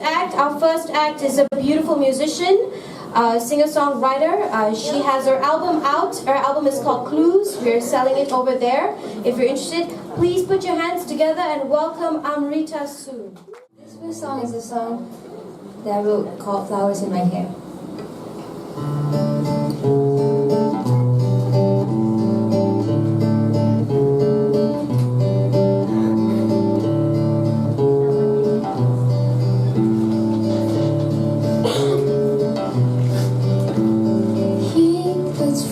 Our first act is a beautiful musician, singer-songwriter. She has her album out. Her album is called Clues. We're selling it over there. If you're interested, please put your hands together and welcome Amrita Soon. This first song is a song that I wrote called Flowers in My Hair.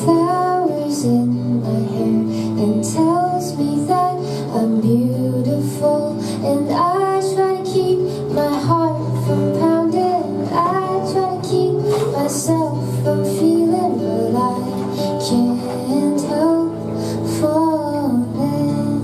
Flowers in my hair and tells me that I'm beautiful, and I try to keep my heart from pounding. I try to keep myself from feeling, but I can't help falling.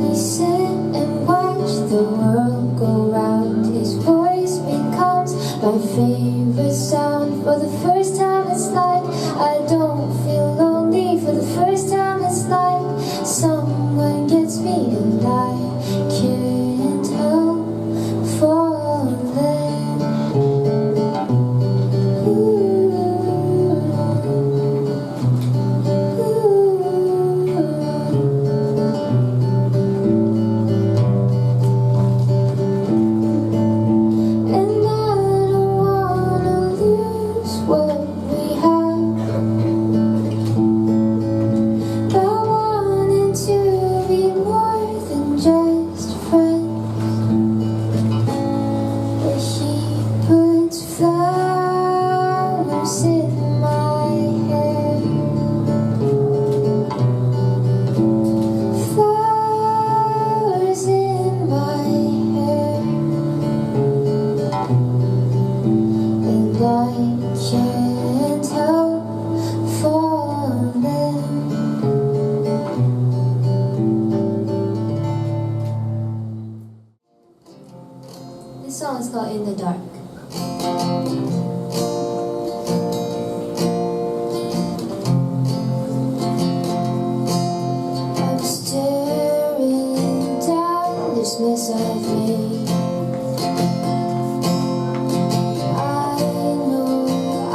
We sit and watch the world go round. His voice becomes my favorite sound. For the first time it's like I don't feel lonely. For the first time it's like someone gets me, and I can't help falling. Flowers in my hair, flowers in my hair, and I can't help falling. This song is called In the Dark. I'm staring down this mess I've made. I know I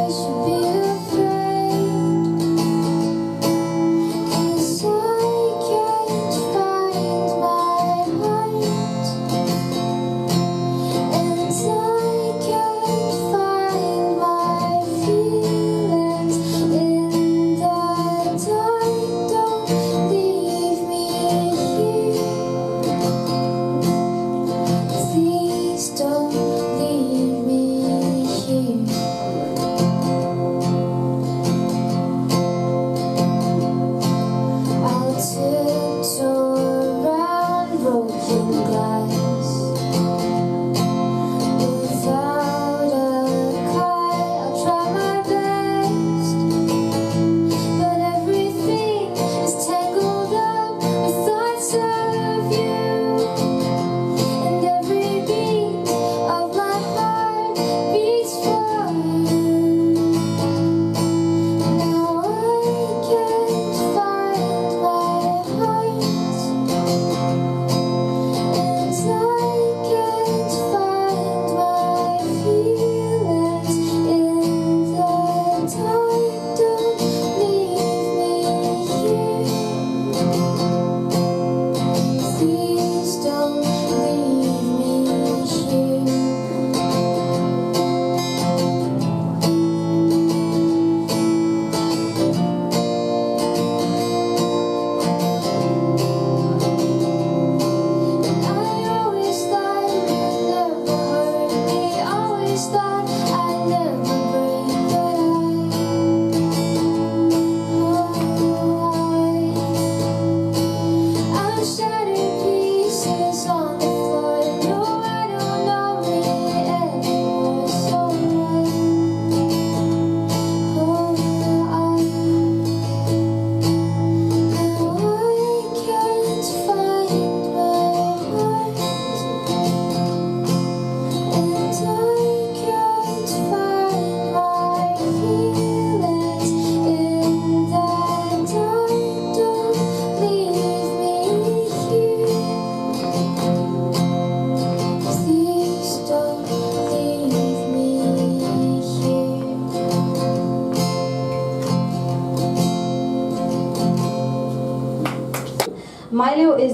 should be afraid, 'cause I can't find my heart, and I can't find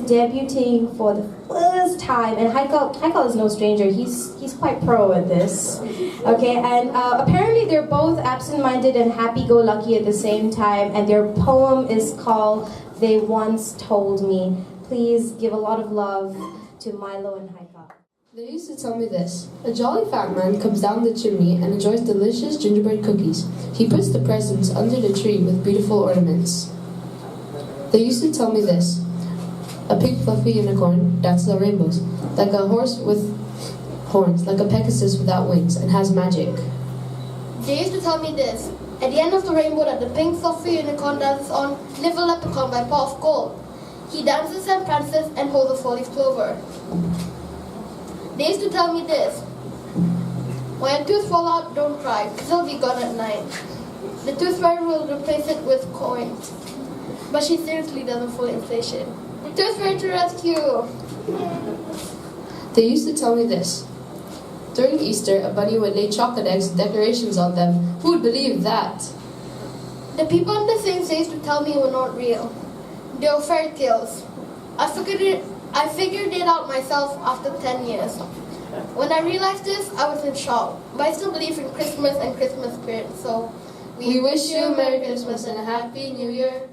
debuting for the first time, and Haikal is no stranger. He's quite pro at this. Okay, and apparently they're both absent-minded and happy-go-lucky at the same time, and their poem is called "They Once Told Me." Please give a lot of love to Milo and Haikal. They used to tell me this. A jolly fat man comes down the chimney and enjoys delicious gingerbread cookies. He puts the presents under the tree with beautiful ornaments. They used to tell me this. A pink fluffy unicorn dances on rainbows, like a horse with horns, like a Pegasus without wings, and has magic. They used to tell me this. At the end of the rainbow that the pink fluffy unicorn dances on, live a leprechaun by pot of gold. He dances and prances and holds a four-leaf clover. They used to tell me this. When a tooth falls out, don't cry, because it'll be gone at night. The tooth fairy will replace it with coins. But she seriously doesn't fool inflation. The tooth fairy to rescue! They used to tell me this. During Easter, a bunny would lay chocolate eggs with decorations on them. Who would believe that? The people in the same used to tell me were not real. They were fairy tales. I figured it out myself after 10 years. When I realized this, I was in shock. But I still believe in Christmas and Christmas spirit, so we wish you a Merry Christmas and a Happy New Year.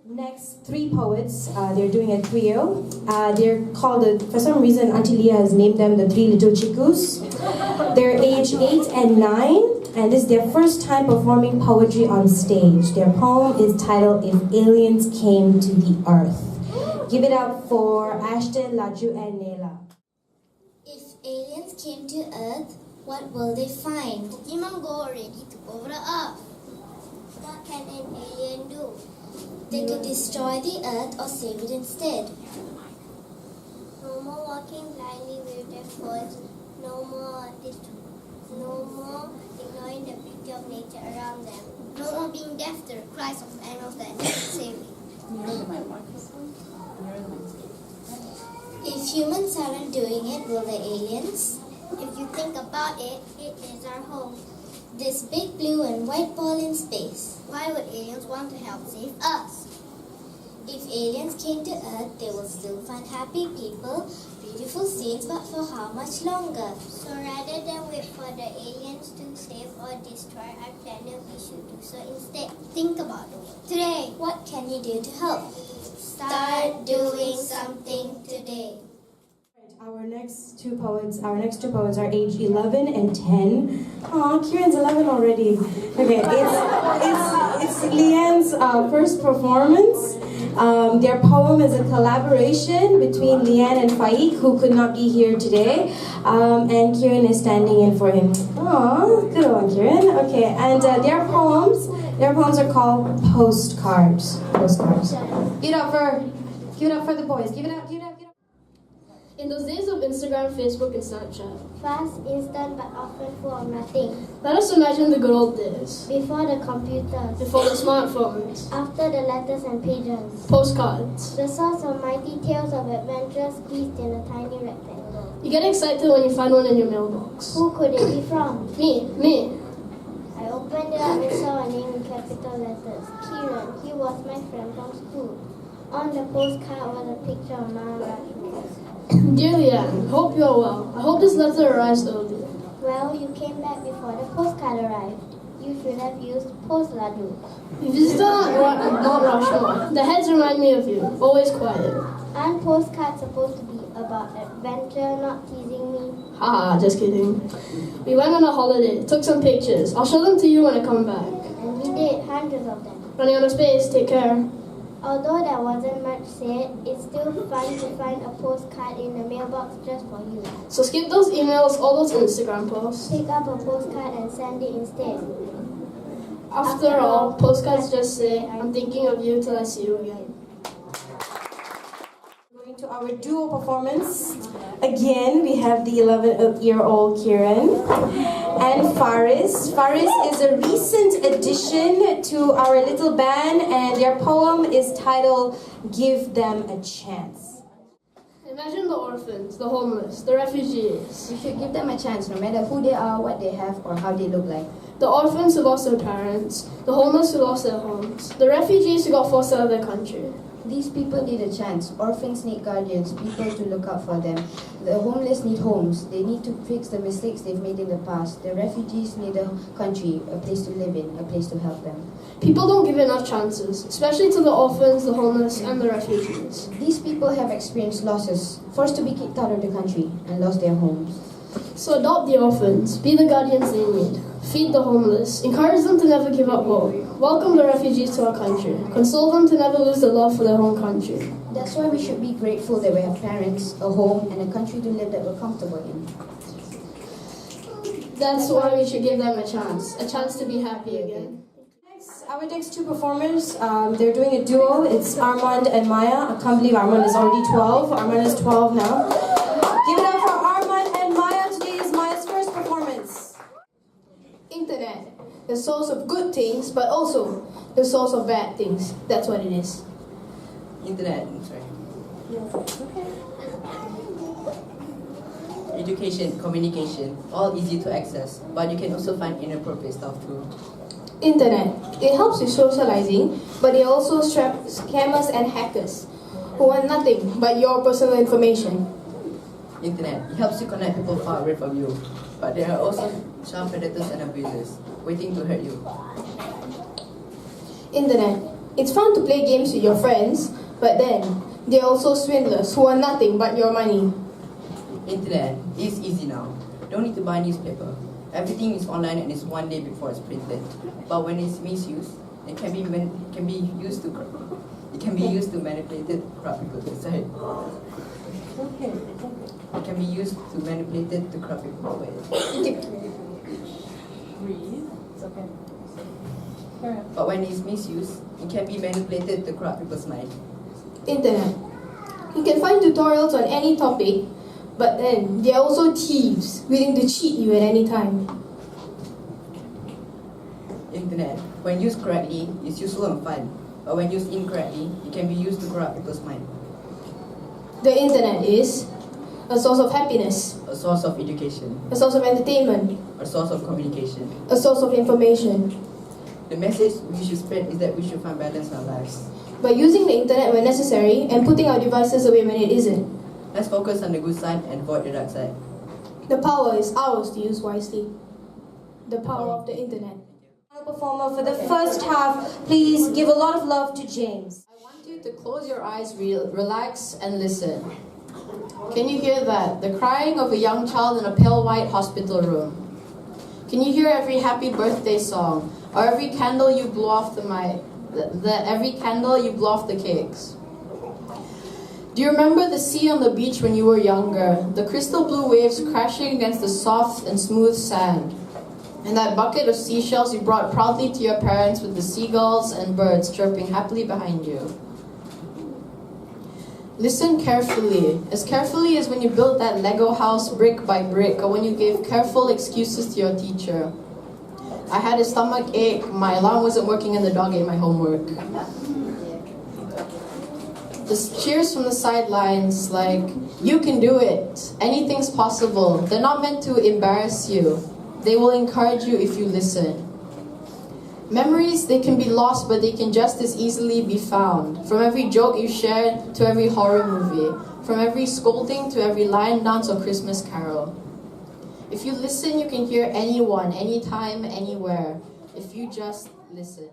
Next, three poets. They're doing a trio. They're called, for some reason, Auntie Leah has named them the Three Little Chicus. They're age 8 and 9, and this is their first time performing poetry on stage. Their poem is titled "If Aliens Came to the Earth." Give it up for Ashton, Laju, and Nela. If aliens came to Earth, what will they find? Pokemon Go ready to over the Earth. What can an alien do? They could destroy the Earth or save it instead. No more walking blindly with their foot. No more ignoring the beauty of nature around them. No more being deaf to the cries of animals that need saving. If humans aren't doing it, will the aliens? If you think about it, it is our home. This big blue and white ball in space. Why would aliens want to help save us? If aliens came to Earth, they will still find happy people, beautiful scenes, but for how much longer? So rather than wait for the aliens to save or destroy our planet, we should do so instead. Think about the world today. What can you do to help? Start doing something today. Our next two poets are age 11 and 10. Aw, Kieran's 11 already. Okay, it's Leanne's first performance. Their poem is a collaboration between Leanne and Faik, who could not be here today. And Kieran is standing in for him. Aw, good one, Kieran. Okay, and their poems are called Postcards. Postcards. Give it up for the boys. Give it up. In those days of Instagram, Facebook, and Snapchat, Fast, instant, but often full of nothing. let us imagine the good old days. Before the computers, Before the smartphones, after the letters and pigeons, postcards. the source of mighty tales of adventure squeezed in a tiny rectangle. You get excited when you find one in your mailbox. Who could it be from? Me. I opened it up and saw a name in capital letters. Kieran. He was my friend from school. On the postcard was a picture of Mount Olympus. Dear Leanne, hope you are well. I hope this letter arrives early. Well, you came back before the postcard arrived. You should have used post ladu. You visited Mount Rushmore. The heads remind me of you. Always quiet. Aren't postcards supposed to be about adventure, not teasing me? Haha, just kidding. We went on a holiday, took some pictures. I'll show them to you when I come back. And we did, hundreds of them. Running out of space, take care. Although there wasn't much said, it's still fun to find a postcard in the mailbox just for you. So skip those emails, all those Instagram posts. Pick up a postcard and send it instead. After all, postcards just say, I'm thinking of you till I see you again. Going to our duo performance. Again, we have the 11-year-old Kieran and Faris. Faris is a recent addition to our little band, and their poem is titled "Give Them a Chance." Imagine the orphans, the homeless, the refugees. We should give them a chance, no matter who they are, what they have, or how they look like. The orphans who lost their parents, the homeless who lost their homes, the refugees who got forced out of their country. These people need a chance. Orphans need guardians, people to look out for them. The homeless need homes. They need to fix the mistakes they've made in the past. The refugees need a country, a place to live in, a place to help them. People don't give enough chances, especially to the orphans, the homeless, and the refugees. These people have experienced losses, forced to be kicked out of the country, and lost their homes. So adopt the orphans, be the guardians they need, feed the homeless, encourage them to never give up hope, welcome the refugees to our country, console them to never lose their love for their home country. That's why we should be grateful that we have parents, a home, and a country to live that we're comfortable in. That's why we should give them a chance to be happy again. Our next two performers, they're doing a duo. It's Armand and Maya. I can't believe Armand is already 12. Armand is 12 now. Give it up for Armand and Maya. Today is Maya's first performance. Internet, the source of good things, but also the source of bad things. That's what it is. Internet, Education, communication, all easy to access, but you can also find inappropriate stuff too. Internet, it helps with socializing, but it also traps scammers and hackers who want nothing but your personal information. Internet, it helps you connect people far away from you, but there are also child predators and abusers waiting to hurt you. Internet, it's fun to play games with your friends, but then there are also swindlers who want nothing but your money. Internet is easy now. Don't need to buy newspaper. Everything is online and it's one day before it's printed. But when it's misused, it can be used to manipulate it. Sorry. It can be used to manipulate it to corrupt people. But when it's misused, it can be manipulated to corrupt people's mind. Internet, you can find tutorials on any topic, but then there are also thieves willing to cheat you at any time. Internet, when used correctly, is useful and fun. But when used incorrectly, it can be used to corrupt people's mind. The internet is a source of happiness, A source of education, a source of entertainment, a source of communication. a source of information. The message we should spread is that we should find balance in our lives. By using the internet when necessary and putting our devices away when it isn't. Let's focus on the good side and avoid the dark side. The power is ours to use wisely. The power of the internet. Performer for the first half, please give a lot of love to James. I want you to close your eyes, relax, and listen. Can you hear that? The crying of a young child in a pale white hospital room. Can you hear every happy birthday song, or every candle you blow off every candle you blow off the cakes? Do you remember the sea on the beach when you were younger? The crystal blue waves crashing against the soft and smooth sand. And that bucket of seashells you brought proudly to your parents with the seagulls and birds chirping happily behind you. Listen carefully as when you built that Lego house brick by brick, or when you gave careful excuses to your teacher. I had a stomach ache, my alarm wasn't working, and the dog ate my homework. The cheers from the sidelines like, you can do it, anything's possible. They're not meant to embarrass you. They will encourage you if you listen. Memories, they can be lost, but they can just as easily be found. From every joke you shared to every horror movie. From every scolding to every lion dance or Christmas carol. If you listen, you can hear anyone, anytime, anywhere. If you just listen.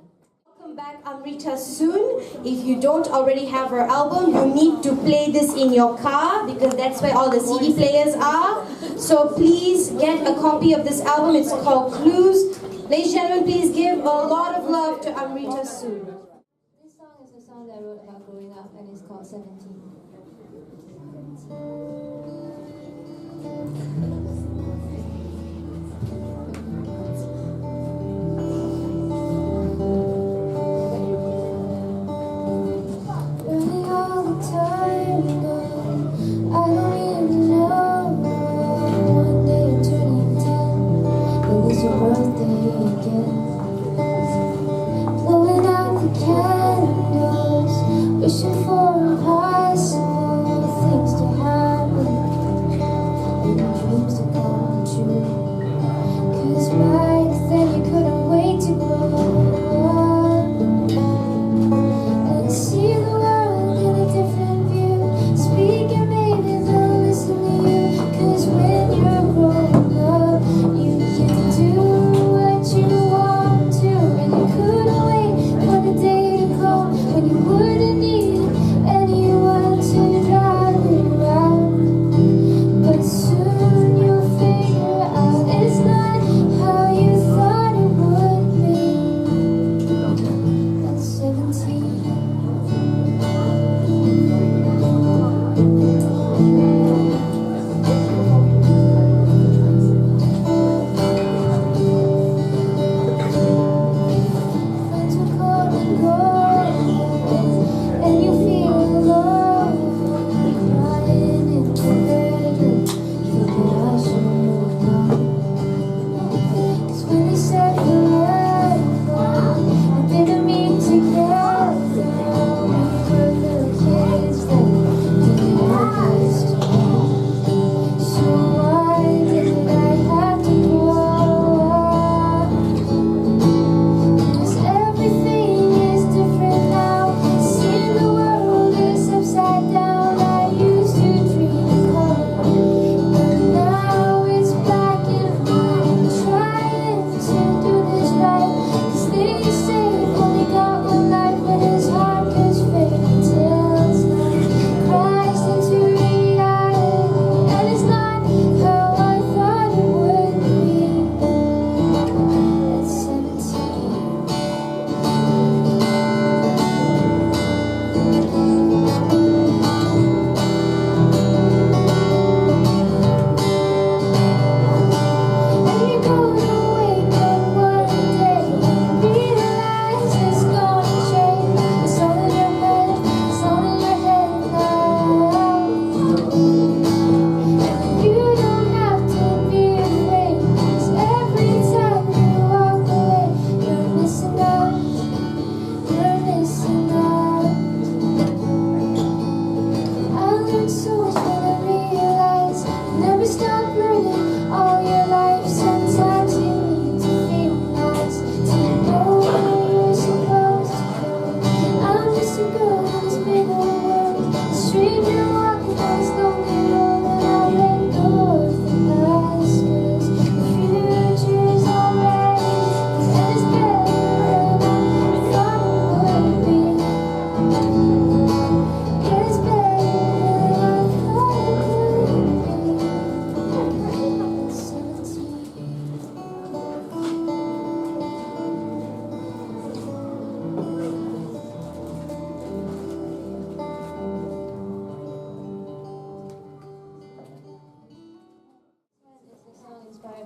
Welcome back, Amrita Soon. If you don't already have her album, you need to play this in your car because that's where all the CD players are. So please get a copy of this album. It's called Clues. Ladies and gentlemen, please give a lot of love to Amrita Soon. This song is a song that I wrote about growing up, and it's called 17. Running all the time, I don't even know. One day you're turning 10, then it's your birthday again. Blowing out the candles, wishing for impossible things to happen and dreams to come true. 'Cause back then you couldn't wait to grow up and see the world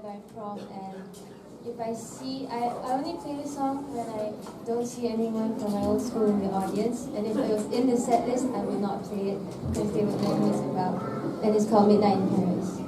where I'm from, and if I see, I only play this song when I don't see anyone from my old school in the audience, and if it was in the set list, I would not play it because they would know what it's about. And it's called Midnight in Paris.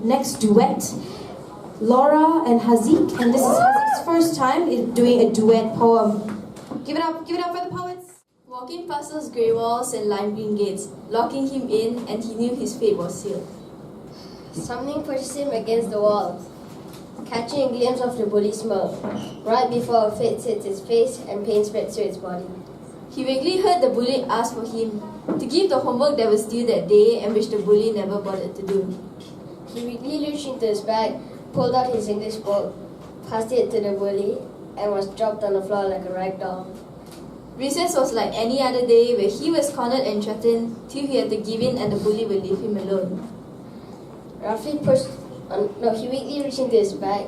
Next duet, Laura and Hazik, and this is Hazik's first time in doing a duet poem. Give it up for the poets. Walking past those grey walls and lime green gates, locking him in, and he knew his fate was sealed. Something pushes him against the wall, catching a glimpse of the bully's smoke, right before a fit hits his face and pain spreads to his body. He vaguely heard the bully ask for him to give the homework that was due that day and which the bully never bothered to do. He weakly reached into his bag, pulled out his English book, passed it to the bully, and was dropped on the floor like a rag doll. Recess was like any other day where he was cornered and threatened till he had to give in and the bully would leave him alone. He weakly reached into his bag.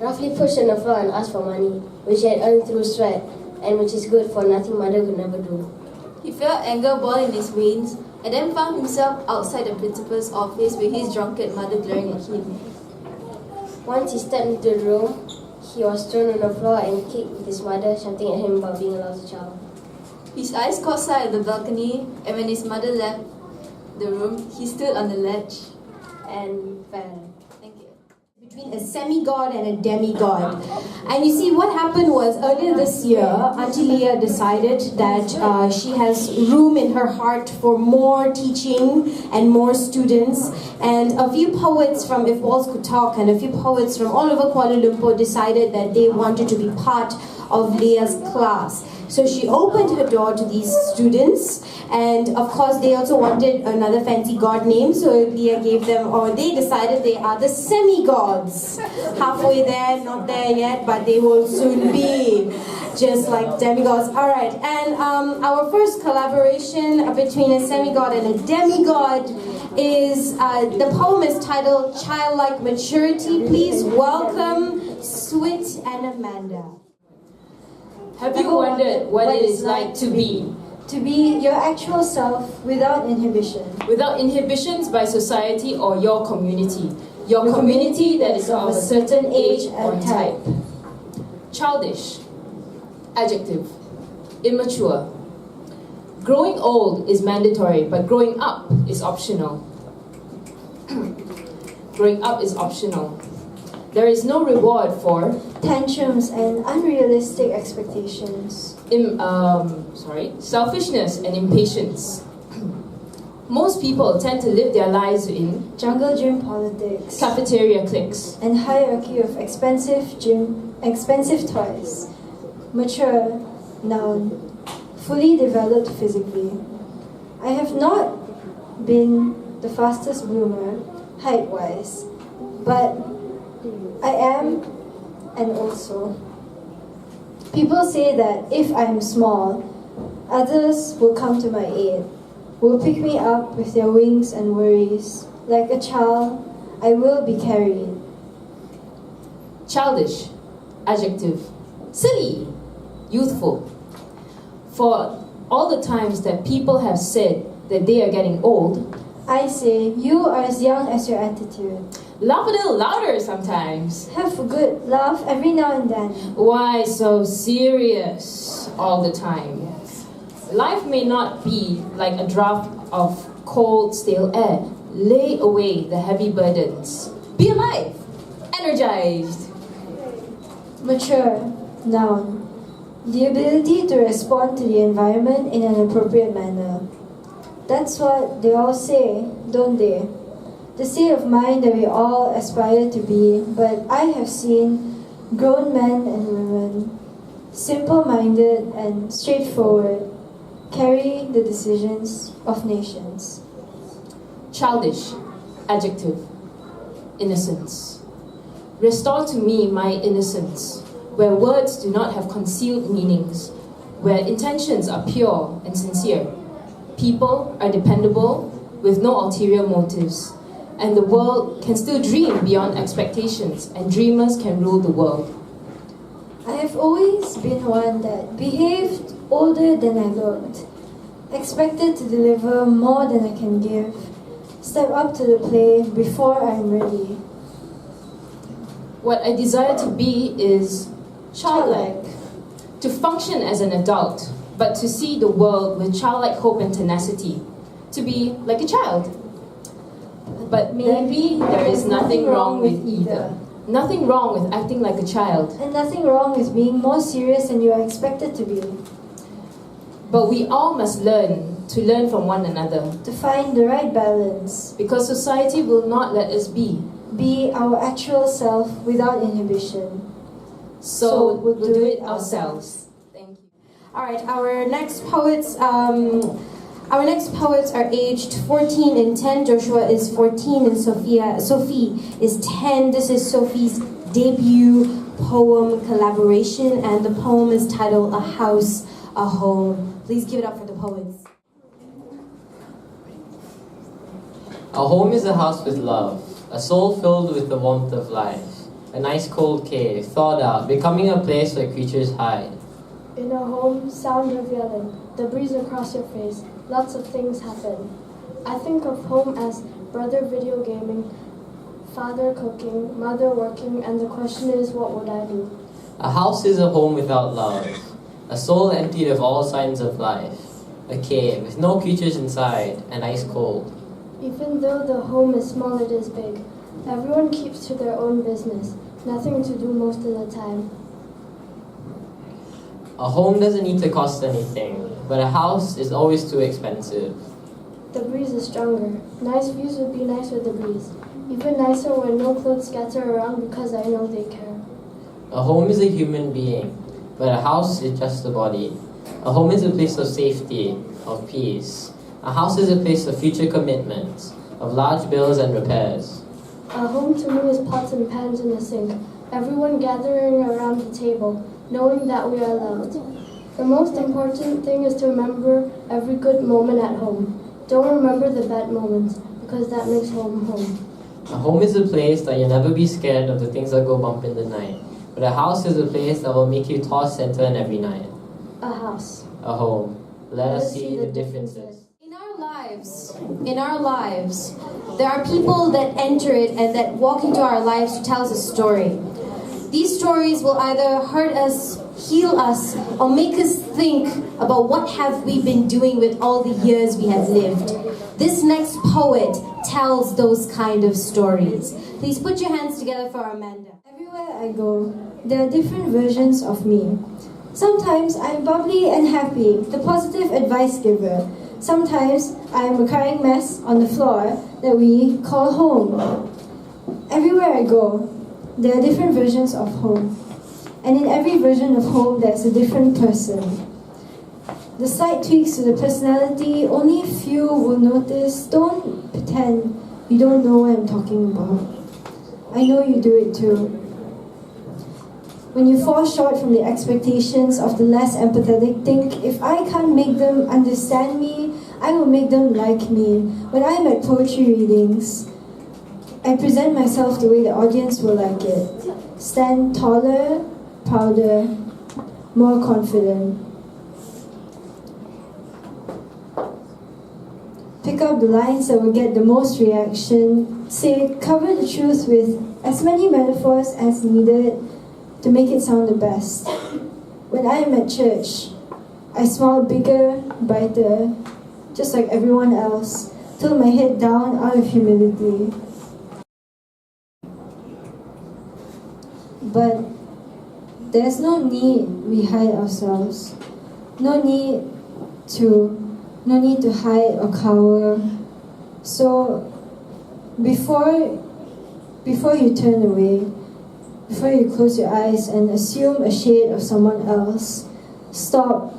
Roughly pushed on the floor and asked for money, which he had earned through sweat, and which is good for nothing mother could never do. He felt anger boil in his veins and then found himself outside the principal's office with his drunkard mother glaring at him. Once he stepped into the room, he was thrown on the floor and kicked with his mother, shouting at him about being a lousy child. His eyes caught sight of the balcony, and when his mother left the room, he stood on the ledge. and fair. Thank you. Between a semi-god and a demigod. And you see, what happened was earlier this year, Auntie Leah decided that she has room in her heart for more teaching and more students. And a few poets from If Walls Could Talk and a few poets from all over Kuala Lumpur decided that they wanted to be part of Leah's class. So she opened her door to these students, and of course they also wanted another fancy god name, so Leah gave them, or they decided they are the semi-gods. Halfway there, not there yet, but they will soon be, just like demigods. Alright, and our first collaboration between a semi-god and a demigod is, the poem is titled Childlike Maturity. Please welcome Swit and Amanda. Have you wondered what it is like to be? To be your actual self without inhibition. Without inhibitions by society or your community. Your community that is of a certain age or type. Childish. Adjective. Immature. Growing old is mandatory, but growing up is optional. Growing up is optional. There is no reward for tantrums and unrealistic expectations. Selfishness and impatience. Most people tend to live their lives in jungle gym politics, cafeteria cliques, and hierarchy of expensive toys. Mature, noun, fully developed physically. I have not been the fastest bloomer, height-wise, but I am, and also. People say that if I'm small, others will come to my aid, will pick me up with their wings and worries. Like a child, I will be carried. Childish. Adjective. Silly. Youthful. For all the times that people have said that they are getting old, I say, you are as young as your attitude. Laugh a little louder sometimes. Have a good laugh every now and then. Why so serious all the time? Life may not be like a draught of cold, stale air. Lay away the heavy burdens. Be alive. Energized. Mature. Noun. The ability to respond to the environment in an appropriate manner. That's what they all say, don't they? The state of mind that we all aspire to be, but I have seen grown men and women, simple-minded and straightforward, carry the decisions of nations. Childish. Adjective. Innocence. Restore to me my innocence, where words do not have concealed meanings, where intentions are pure and sincere. People are dependable with no ulterior motives, and the world can still dream beyond expectations, and dreamers can rule the world. I have always been one that behaved older than I looked, expected to deliver more than I can give, step up to the plate before I'm ready. What I desire to be is childlike, to function as an adult, but to see the world with childlike hope and tenacity, to be like a child. But maybe there is nothing wrong with either. Nothing wrong with acting like a child. And nothing wrong with being more serious than you are expected to be. But we all must learn from one another. To find the right balance. Because society will not let us be. Be our actual self without inhibition. So we'll do it ourselves. Thank you. Alright, our next poets are aged 14 and 10. Joshua is 14 and Sophie is 10. This is Sophie's debut poem collaboration, and the poem is titled A House, a Home. Please give it up for the poets. A home is a house with love, a soul filled with the warmth of life. A nice cold cave, thawed out, becoming a place where creatures hide. In a home, sound of yelling, the breeze across your face, lots of things happen. I think of home as brother video gaming, father cooking, mother working, and the question is, what would I do? A house is a home without love, a soul emptied of all signs of life. A cave with no creatures inside and ice cold. Even though the home is small, it is big. Everyone keeps to their own business. Nothing to do most of the time. A home doesn't need to cost anything, but a house is always too expensive. The breeze is stronger. Nice views would be nice with the breeze. Even nicer when no clothes scatter around because I know they care. A home is a human being, but a house is just a body. A home is a place of safety, of peace. A house is a place of future commitments, of large bills and repairs. A home to me is pots and pans in the sink. Everyone gathering around the table, knowing that we are loved. The most important thing is to remember every good moment at home. Don't remember the bad moments, because that makes home home. A home is a place that you'll never be scared of the things that go bump in the night. But a house is a place that will make you toss and turn every night. A house. A home. Let us see the differences. In our lives, there are people that enter it and that walk into our lives to tell us a story. These stories will either hurt us, heal us, or make us think about what have we been doing with all the years we have lived. This next poet tells those kind of stories. Please put your hands together for Amanda. Everywhere I go, there are different versions of me. Sometimes I'm bubbly and happy, the positive advice giver. Sometimes I'm a crying mess on the floor that we call home. Everywhere I go, there are different versions of home. And in every version of home, there's a different person. The slight tweaks to the personality, only few will notice. Don't pretend you don't know what I'm talking about. I know you do it too. When you fall short from the expectations of the less empathetic, think, if I can't make them understand me, I will make them like me. When I'm at poetry readings, I present myself the way the audience will like it. Stand taller, prouder, more confident. Pick up the lines that will get the most reaction. Say, cover the truth with as many metaphors as needed to make it sound the best. When I am at church, I smile bigger, brighter, just like everyone else, tilt my head down out of humility. But there's no need we hide ourselves. No need to hide or cower. So before you turn away, before you close your eyes and assume a shade of someone else, stop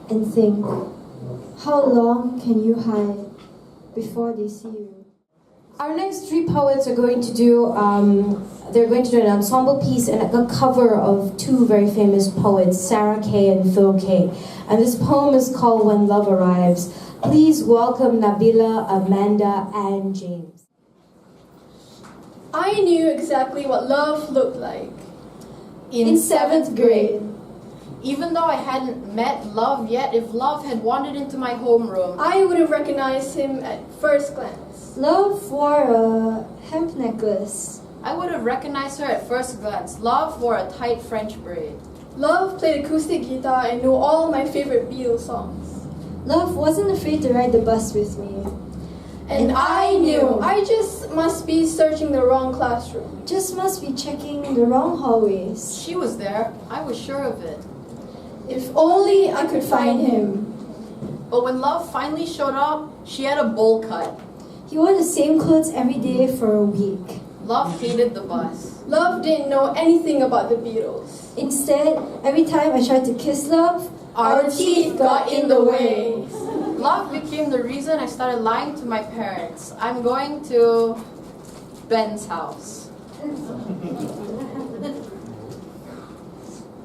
and think. How long can you hide before they see you? Our next three poets are going to do an ensemble piece and a cover of two very famous poets, Sarah Kay and Phil Kay. And this poem is called When Love Arrives. Please welcome Nabila, Amanda, and James. I knew exactly what love looked like. In 7th grade. Even though I hadn't met love yet, if love had wandered into my homeroom, I would have recognized him at first glance. Love wore a hemp necklace. I would have recognized her at first glance. Love wore a tight French braid. Love played acoustic guitar and knew all my favorite Beatles songs. Love wasn't afraid to ride the bus with me. And I knew I just must be searching the wrong classroom. Just must be checking the wrong hallways. She was there. I was sure of it. If only I could find him. But when love finally showed up, she had a bowl cut. He wore the same clothes every day for a week. Love hated the bus. Love didn't know anything about the Beatles. Instead, every time I tried to kiss Love, our teeth got in the way. Love became the reason I started lying to my parents. I'm going to Ben's house.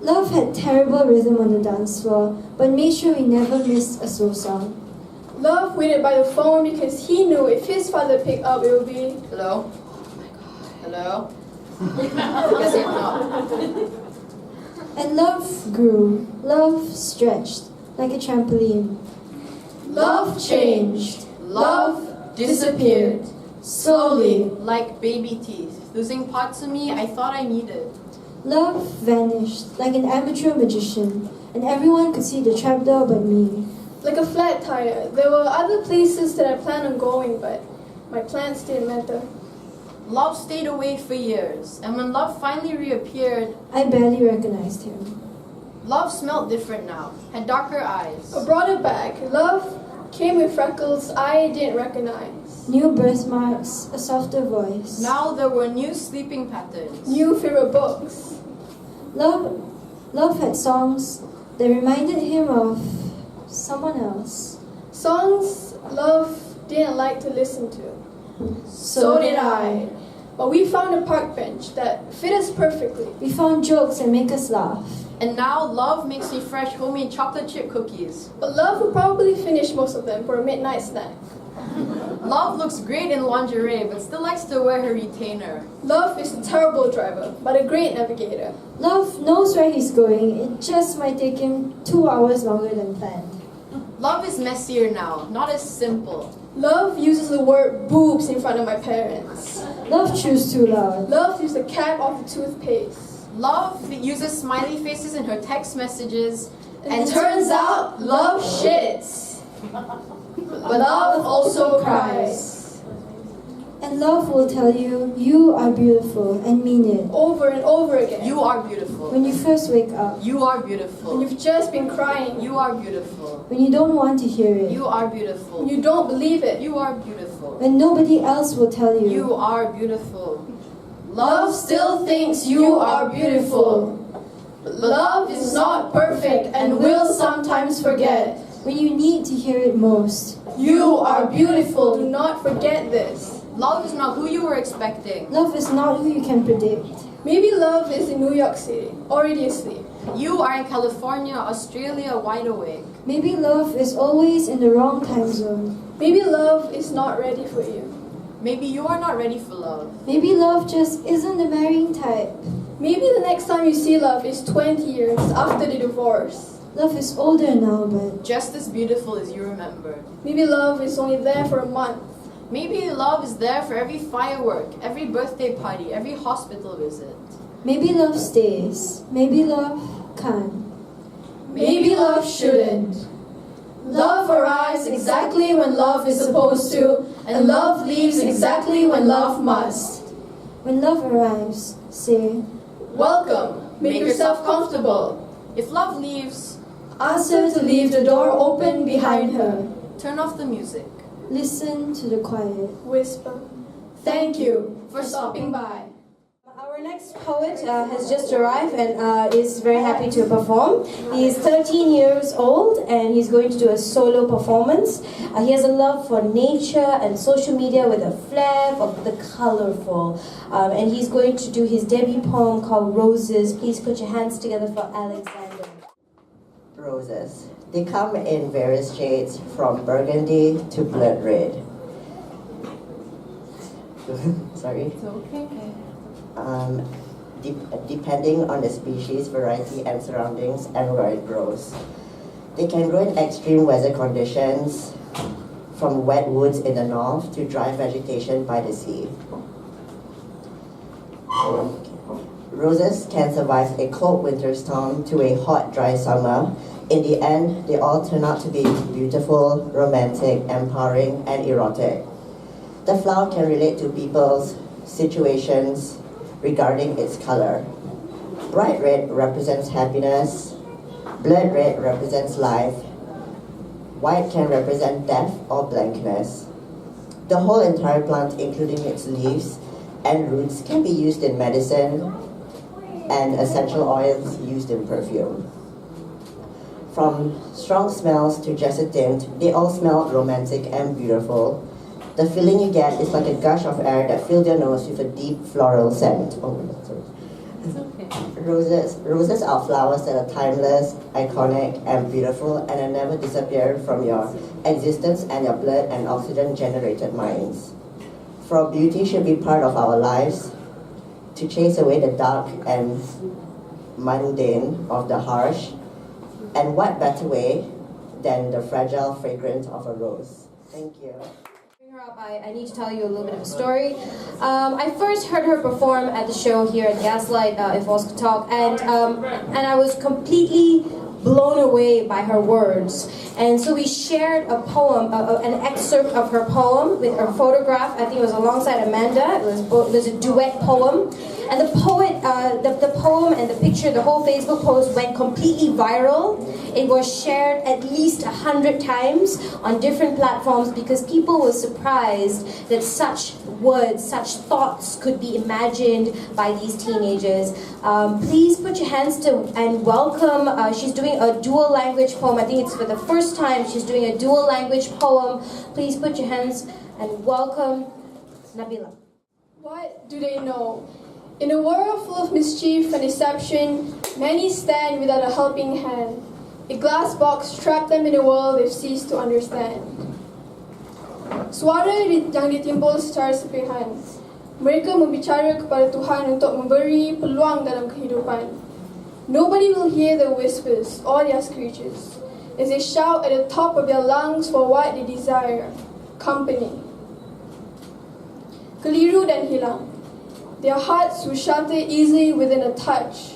Love had terrible rhythm on the dance floor, but made sure we never missed a slow song. Love waited by the phone because he knew if his father picked up, it would be, hello? Oh my God. Hello? Guess not. And love grew. Love stretched like a trampoline. Love changed. Love disappeared. Slowly. Like baby teeth. Losing parts of me I thought I needed. Love vanished like an amateur magician, and everyone could see the trapdoor but me. Like a flat tire, there were other places that I planned on going, but My plants didn't matter. Love stayed away for years, and when love finally reappeared, I barely recognized him. love smelled different now, had darker eyes. A broader bag. Love came with freckles I didn't recognize. New birthmarks, a softer voice. Now there were new sleeping patterns. New favorite books. Love had songs that reminded him of someone else. Songs love didn't like to listen to. So did I. But we found a park bench that fit us perfectly. We found jokes that make us laugh. And now love makes me fresh homemade chocolate chip cookies. But love will probably finish most of them for a midnight snack. Love looks great in lingerie, but still likes to wear her retainer. Love is a terrible driver, but a great navigator. Love knows where he's going. It just might take him 2 hours longer than planned. Love is messier now, not as simple. Love uses the word boobs in front of my parents. Love chews too loud. Love uses the cap of the toothpaste. Love uses smiley faces in her text messages. And turns out, love shits. But love also cries. And love will tell you, you are beautiful, and mean it. Over and over again. You are beautiful. When you first wake up. You are beautiful. When you've just been crying. You are beautiful. When you don't want to hear it. You are beautiful. When you don't believe it. You are beautiful. When nobody else will tell you. You are beautiful. Love still thinks you are beautiful. But love is not perfect and will sometimes forget. When you need to hear it most. You are beautiful. Do not forget this. Love is not who you were expecting. Love is not who you can predict. Maybe love is in New York City, already asleep. You are in California, Australia, wide awake. Maybe love is always in the wrong time zone. Maybe love is not ready for you. Maybe you are not ready for love. Maybe love just isn't the marrying type. Maybe the next time you see love is 20 years after the divorce. Love is older now, but just as beautiful as you remember. Maybe love is only there for a month. Maybe love is there for every firework, every birthday party, every hospital visit. Maybe love stays. Maybe love can't. Maybe love shouldn't. Love arrives exactly when love is supposed to, and love leaves exactly when love must. When love arrives, say, welcome, make yourself comfortable. If love leaves, ask her to leave the door open behind her. Turn off the music. Listen to the quiet. Whisper. Thank you for stopping by. Our next poet has just arrived and is very happy to perform. He is 13 years old and he's going to do a solo performance. He has a love for nature and social media with a flair for the colorful. And he's going to do his debut poem called Roses. Please put your hands together for Alexander. Roses. They come in various shades from burgundy to blood red. Sorry. It's okay. Depending on the species, variety, and surroundings and where it grows. They can grow in extreme weather conditions, from wet woods in the north to dry vegetation by the sea. Roses can survive a cold winter storm to a hot, dry summer. In the end, they all turn out to be beautiful, romantic, empowering, and erotic. The flower can relate to people's situations regarding its color. Bright red represents happiness, blood red represents life, white can represent death or blankness. The whole entire plant, including its leaves and roots, can be used in medicine and essential oils used in perfume. From strong smells to just a tint, they all smell romantic and beautiful. The feeling you get is like a gush of air that fills your nose with a deep floral scent. Oh, sorry. It's okay. Roses are flowers that are timeless, iconic, and beautiful, and will never disappear from your existence and your blood and oxygen-generated minds. For beauty should be part of our lives, to chase away the dark and mundane of the harsh, and what better way than the fragile fragrance of a rose? Thank you. I need to tell you a little bit of a story. I first heard her perform at the show here at Gaslight, if Oscar talk, and I was completely blown away by her words. And so we shared a poem, an excerpt of her poem with her photograph. I think it was alongside Amanda. It was a duet poem. And the poem and the picture, the whole Facebook post went completely viral. It was shared at least 100 times on different platforms because people were surprised that such words, such thoughts could be imagined by these teenagers. Please put your hands to and welcome. She's doing a dual language poem. I think it's for the first time she's doing a dual language poem. Please put your hands and welcome Nabila. What do they know? In a world full of mischief and deception, many stand without a helping hand. A glass box trapped them in a world they've ceased to understand. Suara yang ditimbul secara sepihak. Mereka membicara kepada Tuhan untuk memberi peluang dalam kehidupan. Nobody will hear their whispers or their screeches as they shout at the top of their lungs for what they desire, company. Keliru dan hilang. Their hearts will shatter easily within a touch,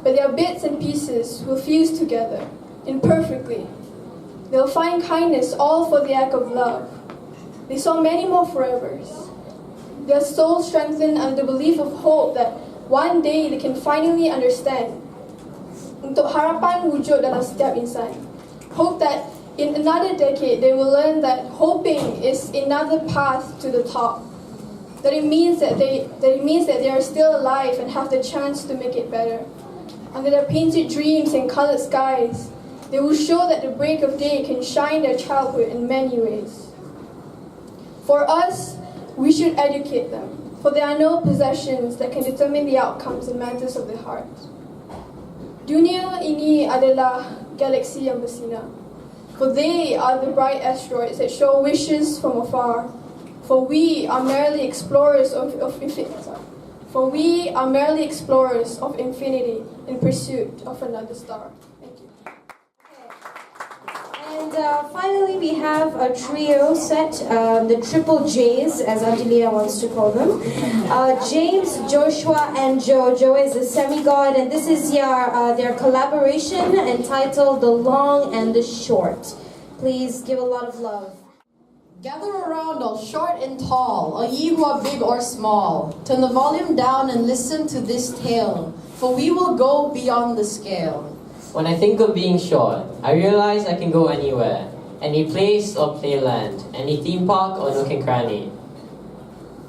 but their bits and pieces will fuse together imperfectly. They'll find kindness all for the act of love. They saw many more forevers. Their souls strengthened under the belief of hope that one day they can finally understand. Untuk harapan wujud dalam setiap insan. Hope that in another decade they will learn that hoping is another path to the top. That it means that they are still alive and have the chance to make it better. Under their painted dreams and colored skies, they will show that the break of day can shine their childhood in many ways. For us, we should educate them, for there are no possessions that can determine the outcomes in matters of the heart. Dunia ini adalah galaksi yang bersinar, for they are the bright asteroids that show wishes from afar. For we are merely explorers of infinity. For we are merely explorers of infinity in pursuit of another star. Thank you. And finally, we have a trio set, the triple J's, as Angelia wants to call them. James, Joshua, and Joe. Joe is a semigod, and this is their collaboration entitled The Long and the Short. Please give a lot of love. Gather around, all short and tall, all ye who are big or small. Turn the volume down and listen to this tale, for we will go beyond the scale. When I think of being short, I realize I can go anywhere. Any place or playland, any theme park or nook and cranny.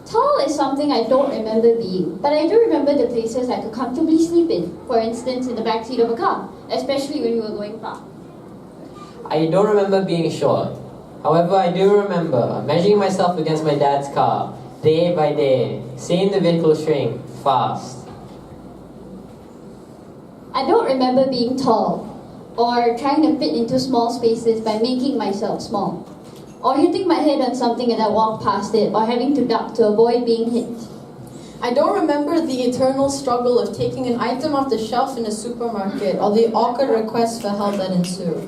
Tall is something I don't remember being, but I do remember the places I could comfortably sleep in. For instance, in the backseat of a car, especially when we were going far. I don't remember being short. However, I do remember measuring myself against my dad's car, day by day, seeing the vehicle shrink fast. I don't remember being tall, or trying to fit into small spaces by making myself small, or hitting my head on something as I walk past it, or having to duck to avoid being hit. I don't remember the eternal struggle of taking an item off the shelf in a supermarket, or the awkward requests for help that ensue.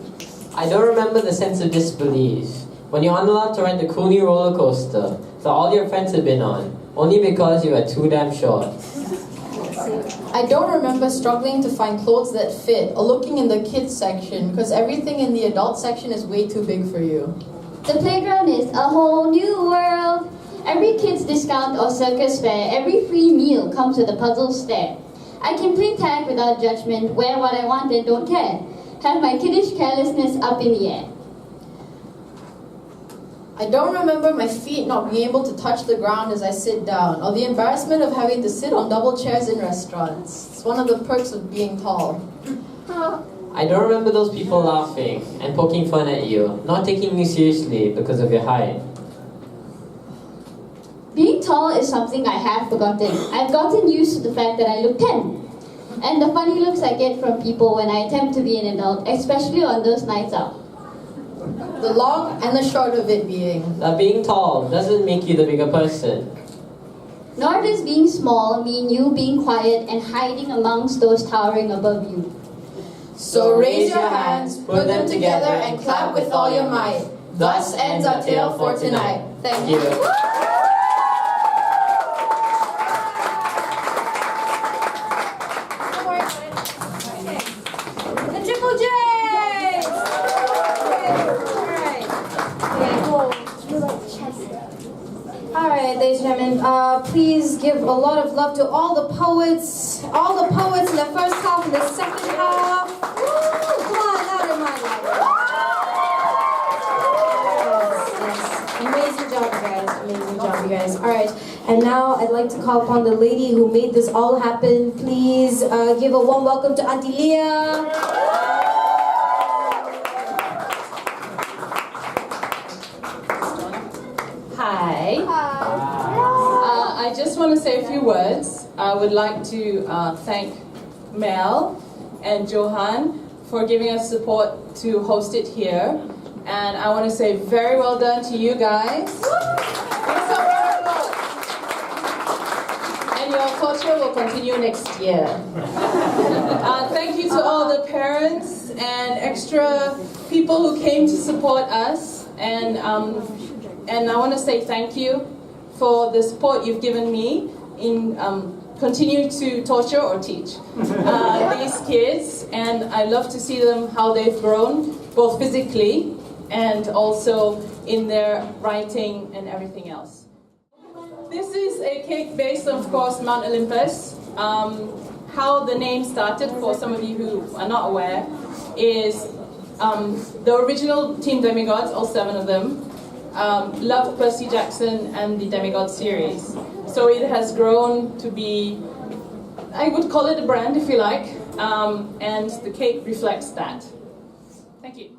I don't remember the sense of disbelief when you're unallowed to ride the cool new roller coaster that all your friends had been on, only because you were too damn short. I don't remember struggling to find clothes that fit, or looking in the kids section, because everything in the adult section is way too big for you. The playground is a whole new world. Every kid's discount or circus fair, every free meal comes with a puzzle stare. I can play tag without judgment, wear what I want and don't care. Have my kiddish carelessness up in the air. I don't remember my feet not being able to touch the ground as I sit down, or the embarrassment of having to sit on double chairs in restaurants. It's one of the perks of being tall. I don't remember those people laughing and poking fun at you, not taking you seriously because of your height. Being tall is something I have forgotten. I've gotten used to the fact that I look 10. And the funny looks I get from people when I attempt to be an adult, especially on those nights out. The long and the short of it being that being tall doesn't make you the bigger person. Nor does being small mean you being quiet and hiding amongst those towering above you. So raise your hands, put them together and clap with all your might. Thus ends our tale for tonight. Thank you. The Triple J! please give a lot of love to all the poets in the first half and the second half. Woo! Come on, louder, man, louder. Yes. Amazing job, you guys. Amazing job, you guys. All right, and now I'd like to call upon the lady who made this all happen. Please give a warm welcome to Auntie Leah. Hi. I just want to say a few words. I would like to thank Mel and Johan for giving us support to host it here. And I want to say very well done to you guys. And your culture will continue next year. Thank you to all the parents and extra people who came to support us. And I want to say thank you for the support you've given me in continue to torture or teach these kids. And I love to see them, how they've grown, both physically and also in their writing and everything else. This is a cake based on, of course, Mount Olympus. How the name started, for some of you who are not aware, is the original Team Demigods, all 7 of them, loved Percy Jackson and the Demigod series. So it has grown to be, I would call it a brand if you like, and the cake reflects that. Thank you.